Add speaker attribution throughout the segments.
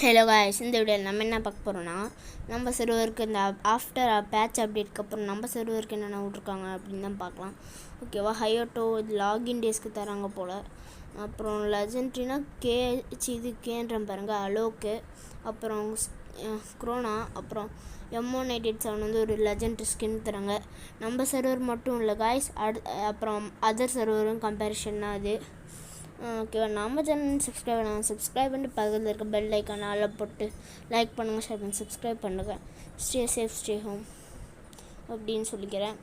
Speaker 1: Hello guys, இந்த வீடியோவில் நம்ம என்ன பார்க்க போகிறோன்னா, நம்ம சர்வருக்கு இந்த ஆஃப்டர் பேட்ச் அப்டேட்க்கு அப்புறம் நம்ம சர்வருக்கு என்னென்ன விட்ருக்காங்க அப்படின்னு தான் பார்க்கலாம். ஓகேவா? ஹையோட்டோ இது லாகின் டேஸ்க்கு தராங்க போல். அப்புறம் லெஜெண்ட்ரினா கேன்ற பாருங்க அலோக்கு, அப்புறம் குரோனா, அப்புறம் M187 வந்து ஒரு லெஜெண்ட் ஸ்கின் தராங்க. நம்ம சர்வர் மட்டும் இல்லை காய்ஸ், அப்புறம் அதர் சர்வரும் கம்பேரிஷன் தான் அது. ஓகேவா? நம்ம சேனல் சப்ஸ்கிரைப் பண்ணிட்டு பக்கத்தில் இருக்க பெல் ஐக்கான் ஆளில் போட்டு லைக் பண்ணுங்கள், ஷேர் பண்ணி சப்ஸ்கிரைப் பண்ணுங்கள். ஸ்டே சேஃப், ஸ்டே ஹோம் அப்படின்னு சொல்லிக்கிறேன்.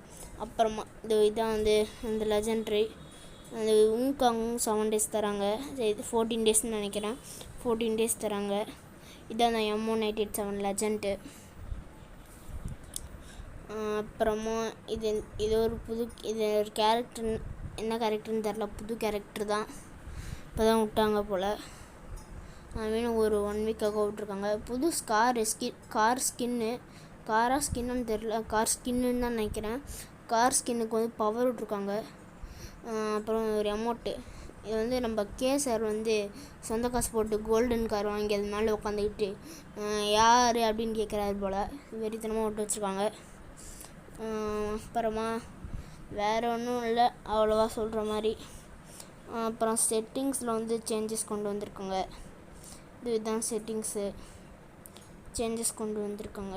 Speaker 1: அப்புறமா இதான் வந்து அந்த லெஜெண்ட்ரி அந்த ஊங்காங் 7 days தராங்க. இது 14 daysன்னு நினைக்கிறேன். 14 days தராங்க. இதான் அந்த M187 லெஜெண்ட்டு. அப்புறமா இது ஒரு இது ஒரு கேரக்டர், என்ன கேரக்டர்னு தெரில, புது கேரக்டர் தான், இப்போ தான் விட்டாங்க போல். மீனும் ஒரு 1 வீக்காக விட்ருக்காங்க. புது கார் ஸ்கின்னு தெரில, கார் ஸ்கின்னுன்னு தான் நினைக்கிறேன். கார் ஸ்கின்னுக்கு வந்து பவர் விட்ருக்காங்க. அப்புறம் ஒரு அமௌண்ட்டு, இது வந்து நம்ம சார் வந்து சொந்த காசு போட்டு கோல்டன் கார் வாங்கி அது மேலே உட்காந்துக்கிட்டு யார் அப்படின்னு கேட்குறாரு போல், வெறித்தனமாக விட்டு வச்சுருக்காங்க. அப்புறமா வேறு ஒன்றும் இல்லை அவ்வளோவா சொல்கிற மாதிரி. அப்புறம் செட்டிங்ஸில் வந்து சேஞ்சஸ் கொண்டு வந்திருக்காங்க. இதுதான் சேஞ்சஸ் கொண்டு வந்திருக்காங்க.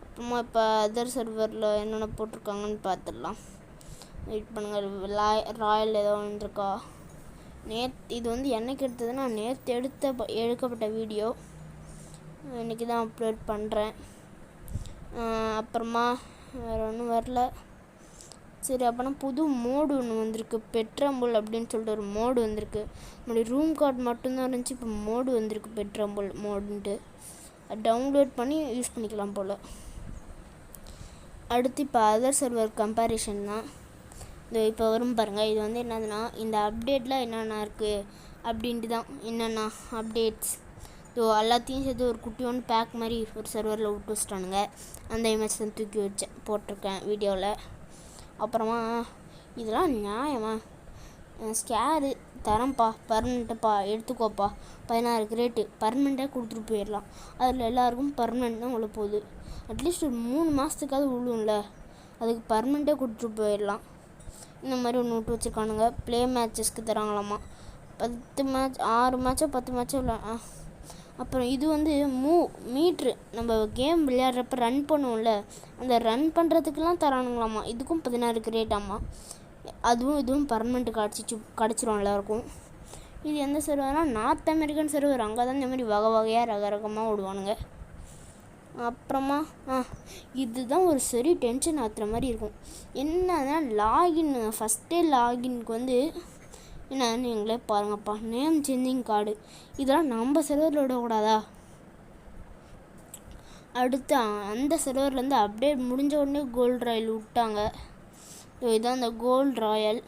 Speaker 1: அப்புறமா இப்போ அதர் சர்வரில் என்னென்ன போட்டிருக்காங்கன்னு பார்த்துடலாம். வெயிட் பண்ணுங்கள். ராயல் ஏதோ வந்திருக்கா? இது வந்து என்னைக்கு எடுத்ததுன்னா நேற்று எடுக்கப்பட்ட வீடியோ, இன்றைக்கி தான் அப்லோட் பண்ணுறேன். அப்புறமா வேறு ஒன்றும் வரல. சரி, அப்போனா புது மோடு ஒன்று வந்திருக்கு, பெட்ரம்புல் அப்படின்னு சொல்லிட்டு ஒரு மோடு வந்திருக்கு. நம்மளுடைய ரூம் கார்டு மட்டும்தான் இருந்துச்சு, இப்போ மோடு வந்திருக்கு பெட்ரம்புல் மோடுன்ட்டு. அது டவுன்லோட் பண்ணி யூஸ் பண்ணிக்கலாம் போல். அடுத்து இப்போ அதர் சர்வர் கம்பேரிஷன் தான். இப்போ வரும் பாருங்கள். இது வந்து என்னதுன்னா, இந்த அப்டேட்டில் என்னென்ன இருக்குது அப்படின்ட்டு தான். என்னென்ன அப்டேட்ஸ் எல்லாத்தையும் சேர்த்து ஒரு குட்டியோன்னு பேக் மாதிரி ஒரு சர்வரில் விட்டு வச்சிட்டானுங்க. அந்த இமேஜ் தான் தூக்கி போட்டிருக்கேன் வீடியோவில். அப்புறமா இதெல்லாம் நியாயமா? ஸ்கேரு தரேன்ப்பா, பர்மனெண்ட்டுப்பா, எடுத்துக்கோப்பா, 16 கிரேட்டு பர்மனெண்ட்டாக கொடுத்துட்டு போயிடலாம். அதில் எல்லாருக்கும் பர்மனெண்ட் தான் உள்ள போகுது. அட்லீஸ்ட் ஒரு 3 மாதத்துக்காவது விழும்ல, அதுக்கு பர்மனெண்ட்டாக கொடுத்துட்டு போயிடலாம். இந்த மாதிரி ஒன்று விட்டு வச்சுருக்கானுங்க. ப்ளே மேட்சஸ்க்கு தராங்களாமா. 10 மேட்ச் 6 மேட்சோ 10 மேட்சோ இல்லை. அப்புறம் இது வந்து மீட்ரு, நம்ம கேம் விளையாடுறப்ப ரன் பண்ணுவோம்ல, அந்த ரன் பண்ணுறதுக்கெலாம் தரானுங்களாம்மா. இதுக்கும் 16 கிரேட்டாம்மா. இதுவும் பர்மனெண்ட் கிடச்சிரும் எல்லாருக்கும். இது எந்த சர்வர்னா நார்த் அமெரிக்கன் சர்வர். அங்கே தான் இந்த மாதிரி வகையாக ரகரகமாக விடுவானுங்க. அப்புறமா இதுதான் ஒரு சரி டென்ஷன் ஆற்றுற மாதிரி இருக்கும். என்னன்னா லாகின், ஃபஸ்ட்டே லாகின்க்கு வந்து என்னன்னு நீங்களே பாருங்கப்பா, நேம் சேஞ்சிங் கார்டு, இதெல்லாம் நம்ம சர்வரில் விடக்கூடாதா? அடுத்து அந்த சர்வர்லேருந்து அப்டேட் முடிஞ்ச உடனே கோல்டு ராயல் விட்டாங்க. இதுதான் அந்த கோல்டு ராயல்.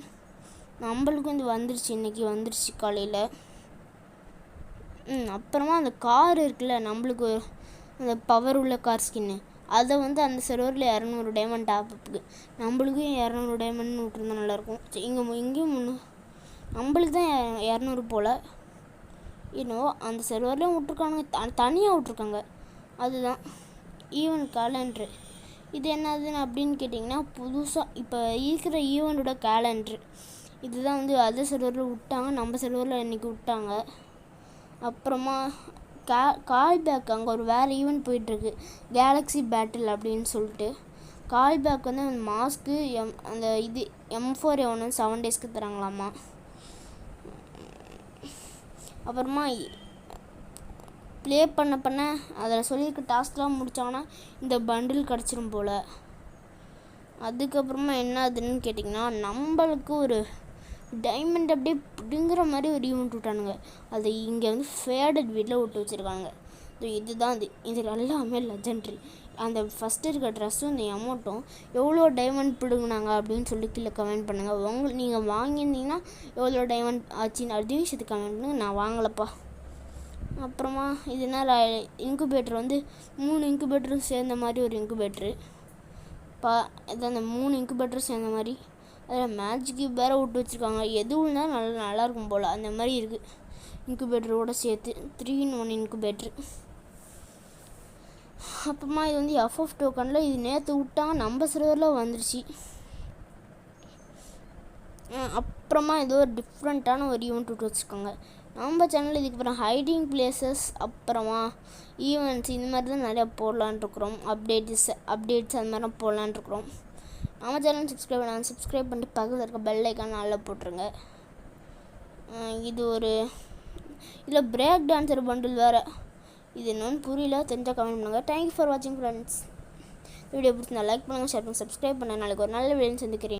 Speaker 1: நம்மளுக்கும் இது வந்துருச்சு, இன்றைக்கி வந்துருச்சு காலையில். அப்புறமா அந்த கார் இருக்குல்ல, நம்மளுக்கு அந்த பவர் உள்ள கார் ஸ்கின்னு, அதை வந்து அந்த சர்வரில் 200 டைமண்ட் டாப்அப்புக்கு, நம்மளுக்கும் 200 டைமண்ட்னு விட்டுருந்தா நல்லாயிருக்கும். இங்கேயும் நம்மளுக்கு தான் 200 போல். இன்னும் அந்த சர்வர்லேயும் விட்ருக்கானுங்க, தனியாக விட்ருக்காங்க. அதுதான் ஈவெண்ட் கேலண்ட்ரு. இது என்னதுன்னு அப்படின்னு கேட்டிங்கன்னா, புதுசாக இப்போ இருக்கிற ஈவெண்ட்டோட கேலண்ட்ரு. இதுதான் வந்து அதர் சர்வரில் விட்டாங்க, நம்ம சர்வரில் இன்றைக்கி விட்டாங்க. அப்புறமா கால் பேக், அங்கே ஒரு வேறு ஈவெண்ட் போயிட்டுருக்கு, கேலக்ஸி பேட்டில் அப்படின்னு சொல்லிட்டு. கால் பேக் வந்து அந்த மாஸ்க்கு அந்த இது M4A1 7 daysக்கு தராங்களாம்மா. அப்புறமா ப்ளே பண்ண அதில் சொல்லியிருக்க டாஸ்க்லாம் முடித்தாங்கன்னா இந்த பண்டில் கிடச்சிரும் போல். அதுக்கப்புறமா என்ன ஆகுதுன்னு கேட்டிங்கன்னா, நம்மளுக்கு ஒரு டைமண்ட் அப்படியே பிடுங்குற மாதிரி ஒரு ஈவெண்ட் விட்டானுங்க. அதை இங்கே வந்து ஃபேடட் வீட்டில் விட்டு வச்சுருக்காங்க. இதுதான் இது எல்லாமே லெஜெண்ட்ரி. அந்த ஃபஸ்ட்டு இருக்க ட்ரெஸ்ஸும் இந்த அமௌண்ட்டும் எவ்வளோ டைமண்ட் பிடுங்கினாங்க அப்படின்னு சொல்லி கீழே கமெண்ட் பண்ணுங்கள். நீங்கள் வாங்கியிருந்தீங்கன்னா எவ்வளோ டைமண்ட் ஆச்சுன்னு அதையும் சேர்த்து கமெண்ட் பண்ணுங்கள். நான் வாங்கலப்பா. அப்புறமா இதுனால் இன்குபேட்டர் வந்து 3 இன்குபேட்டரும் சேர்ந்த மாதிரி ஒரு இன்குபேட்ரு. இது அந்த 3 இன்குபேட்டரும் சேர்ந்த மாதிரி அதில் மேஜிக் வேறு விட்டு வச்சுருக்காங்க. எதுவும் இருந்தால் நல்லாயிருக்கும் போல், அந்த மாதிரி இருக்குது. இன்குபேட்டரோட சேர்த்து 3-in-1 இன்குபேட்ரு. அப்புறமா இது வந்து எஃப்எஃப் டோக்கனில் இது நேற்று விட்டாங்க, நம்ம சர்வரில் வந்துருச்சு. அப்புறமா ஏதோ ஒரு டிஃப்ரெண்ட்டான ஒரு ஈவெண்ட் விட்டு வச்சுருக்காங்க நம்ம சேனலில். இதுக்கு அப்புறம் ஹைடிங் பிளேசஸ், அப்புறமா ஈவெண்ட்ஸ் இந்த மாதிரி தான் நிறையா போடலான்ருக்குறோம். அப்டேட்ஸ் அந்த மாதிரிலாம் போடலான்ருக்குறோம். நம்ம சேனல் சப்ஸ்கிரைப் பண்ணிட்டு பக்கத்தில் இருக்க பெல் ஐக்கான் நல்லா போட்டுருங்க. இது ஒரு இதில் பிரேக் டான்ஸர் பண்டில் வேறு. இது என்னன்னு புரியல, தெரிஞ்சால் கமெண்ட் பண்ணுங்கள். தேங்க்யூ ஃபார் வாட்சிங் ஃப்ரெண்ட்ஸ். வீடியோ பிடிச்சிருந்தா லைக் பண்ணுங்கள், ஷேர் பண்ணுங்கள், சப்ஸ்கிரைப் பண்ண. நாளைக்கு ஒரு நல்ல வீடியோ சந்திக்கிறேன்.